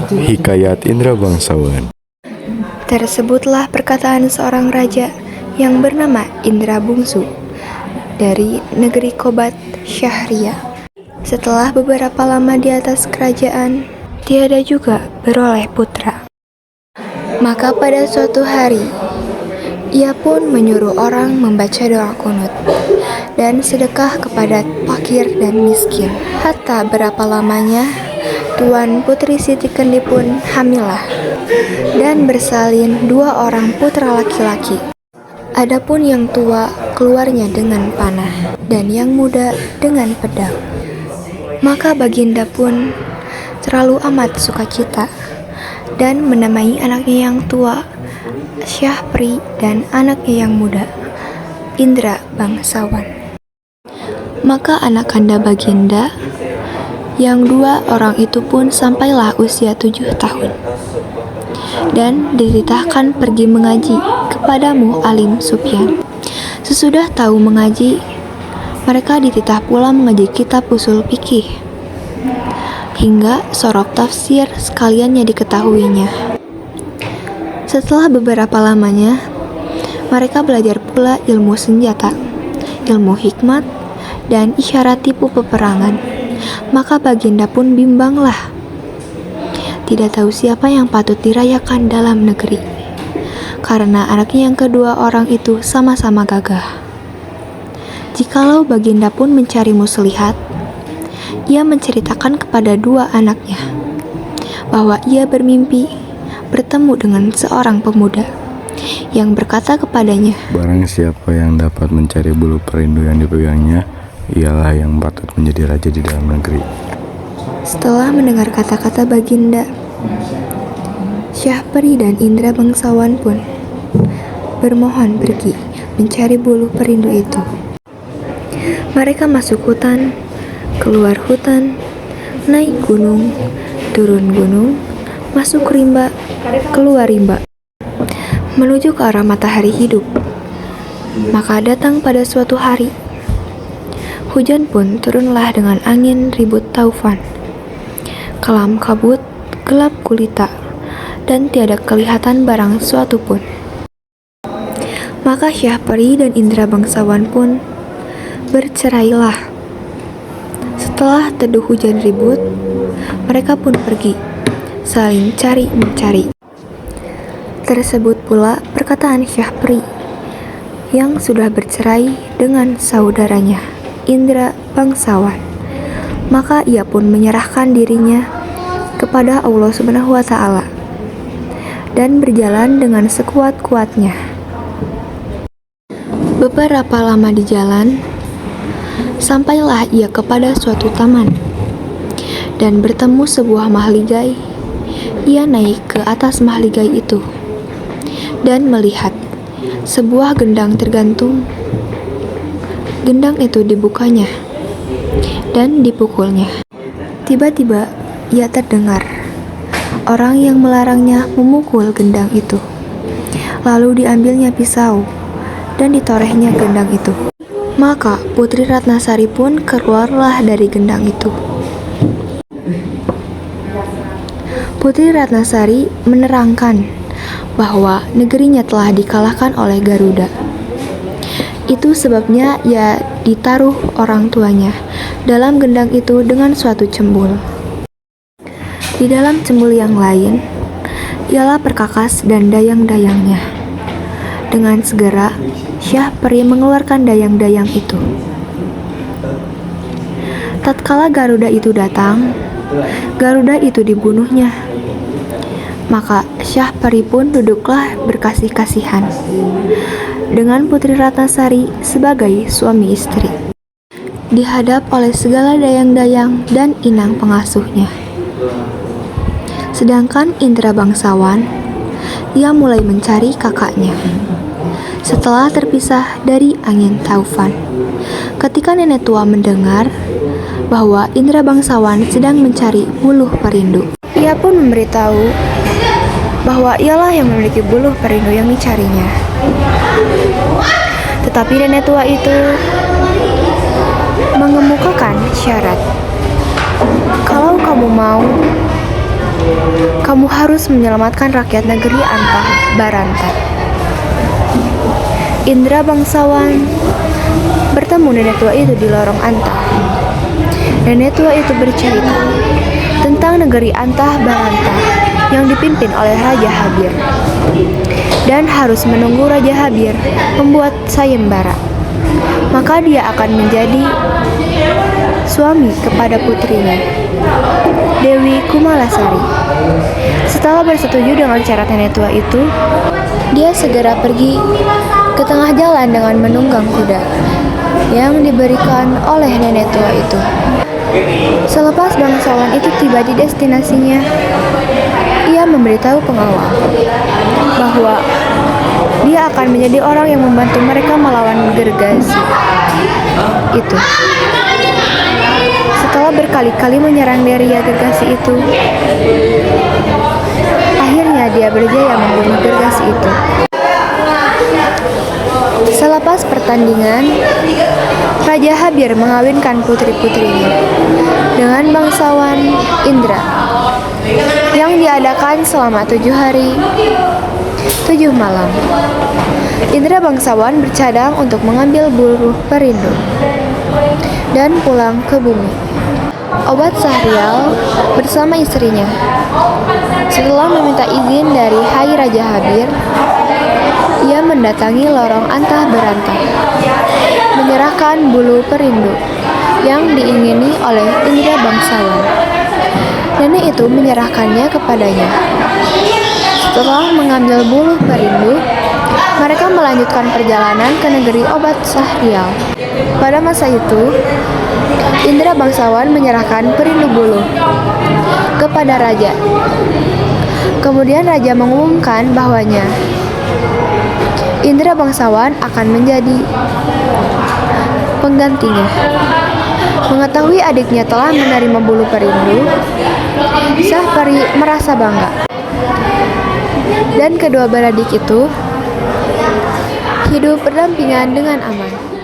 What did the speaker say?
Hikayat Indra Bangsawan. Tersebutlah perkataan seorang raja yang bernama Indra Bungsu dari negeri Kobat Syahria. Setelah beberapa lama di atas kerajaan, tiada juga beroleh putra. Maka pada suatu hari, ia pun menyuruh orang membaca doa kunut dan sedekah kepada fakir dan miskin. Hatta berapa lamanya, Tuan Putri Siti Kendi pun hamilah dan bersalin 2 orang putra laki-laki. Adapun yang tua keluarnya dengan panah dan yang muda dengan pedang. Maka Baginda pun terlalu amat sukacita dan menamai anaknya yang tua Syahpri dan anaknya yang muda Indra Bangsawan. Maka anak kanda Baginda yang 2 orang itu pun sampailah usia 7 tahun dan dititahkan pergi mengaji kepada Mu'alim Sufyan. Sesudah tahu mengaji, mereka dititah pula mengaji kitab usul fikih hingga sorok tafsir sekaliannya diketahuinya. Setelah beberapa lamanya, mereka belajar pula ilmu senjata, ilmu hikmat, dan isyarat tipu peperangan. Maka Baginda pun bimbanglah, tidak tahu siapa yang patut dirayakan dalam negeri, karena anaknya yang kedua orang itu sama-sama gagah. Jikalau Baginda pun mencari muslihat, ia menceritakan kepada 2 anaknya bahwa ia bermimpi bertemu dengan seorang pemuda yang berkata kepadanya, Barang siapa yang dapat mencari bulu perindu yang dipegangnya, ialah yang patut menjadi raja di dalam negeri. Setelah mendengar kata-kata Baginda, Syahpri dan Indra Bangsawan pun bermohon pergi mencari bulu perindu itu. Mereka masuk hutan, keluar hutan, naik gunung, turun gunung, masuk rimba, keluar rimba, menuju ke arah matahari hidup. Maka datang pada suatu hari, hujan pun turunlah dengan angin ribut taufan. Kelam kabut, gelap gulita, dan tiada kelihatan barang suatu pun. Maka Syahpri dan Indra Bangsawan pun bercerailah. Setelah teduh hujan ribut, mereka pun pergi, saling cari-mencari. Tersebut pula perkataan Syahpri yang sudah bercerai dengan saudaranya Indra Bangsawan. Maka ia pun menyerahkan dirinya kepada Allah Subhanahu wa Ta'ala dan berjalan dengan sekuat-kuatnya. Beberapa lama di jalan, sampailah ia kepada suatu taman dan bertemu sebuah mahligai. Ia naik ke atas mahligai itu dan melihat sebuah gendang tergantung. Gendang itu dibukanya dan dipukulnya. Tiba-tiba ia terdengar orang yang melarangnya memukul gendang itu. Lalu diambilnya pisau dan ditorehnya gendang itu. Maka Putri Ratnasari pun keluarlah dari gendang itu. Putri Ratnasari menerangkan bahwa negerinya telah dikalahkan oleh Garuda. Itu sebabnya ia ditaruh orang tuanya dalam gendang itu dengan suatu cembul. Di dalam cembul yang lain, ialah perkakas dan dayang-dayangnya. Dengan segera, Syahpri mengeluarkan dayang-dayang itu. Tatkala Garuda itu datang, Garuda itu dibunuhnya. Maka Syahpri pun duduklah berkasih-kasihan dengan Putri Ratnasari sebagai suami istri, dihadap oleh segala dayang-dayang dan inang pengasuhnya. Sedangkan Indra Bangsawan, ia mulai mencari kakaknya setelah terpisah dari angin taufan. Ketika nenek tua mendengar bahwa Indra Bangsawan sedang mencari buluh perindu, ia pun memberitahu bahwa ialah yang memiliki buluh perindu yang dicarinya. Tetapi nenek tua itu mengemukakan syarat. Kalau kamu mau, harus menyelamatkan rakyat negeri Antah Baranta. Indra bangsawan bertemu nenek tua itu di lorong Antah. Nenek tua itu bercerita tentang negeri Antah Baranta yang dipimpin oleh Raja Habir, dan harus menunggu Raja Habir membuat sayembara, maka dia akan menjadi suami kepada putrinya, Dewi Kumalasari. Setelah bersetuju dengan syarat nenek tua itu, dia segera pergi ke tengah jalan dengan menunggang kuda yang diberikan oleh nenek tua itu. Selepas bangsawan itu tiba di destinasinya, ia memberitahu pengawal bahwa dia akan menjadi orang yang membantu mereka melawan Gergasi itu. Setelah berkali-kali menyerang Deria Gergasi itu, akhirnya dia berjaya membunuh Gergasi itu. Selepas pertandingan, Raja Habir mengawinkan putri-putrinya dengan bangsawan Indra yang diadakan selama 7 hari 7 malam. Indra bangsawan bercadang untuk mengambil buluh perindu dan pulang ke bumi. Obat Sahrial bersama istrinya setelah meminta izin dari Hai Raja Habir, ia mendatangi lorong Antah Baranta, menyerahkan bulu perindu yang diingini oleh Indra bangsawan. Nenek itu menyerahkannya kepadanya. Setelah mengambil bulu perindu, mereka melanjutkan perjalanan ke negeri obat Sahrial. Pada masa itu, Indra bangsawan menyerahkan perindu bulu kepada raja. Kemudian raja mengumumkan bahwanya Indra bangsawan akan menjadi penggantinya. Mengetahui adiknya telah menerima bulu perindu, Sahpari merasa bangga. Dan kedua beradik itu hidup berdampingan dengan aman.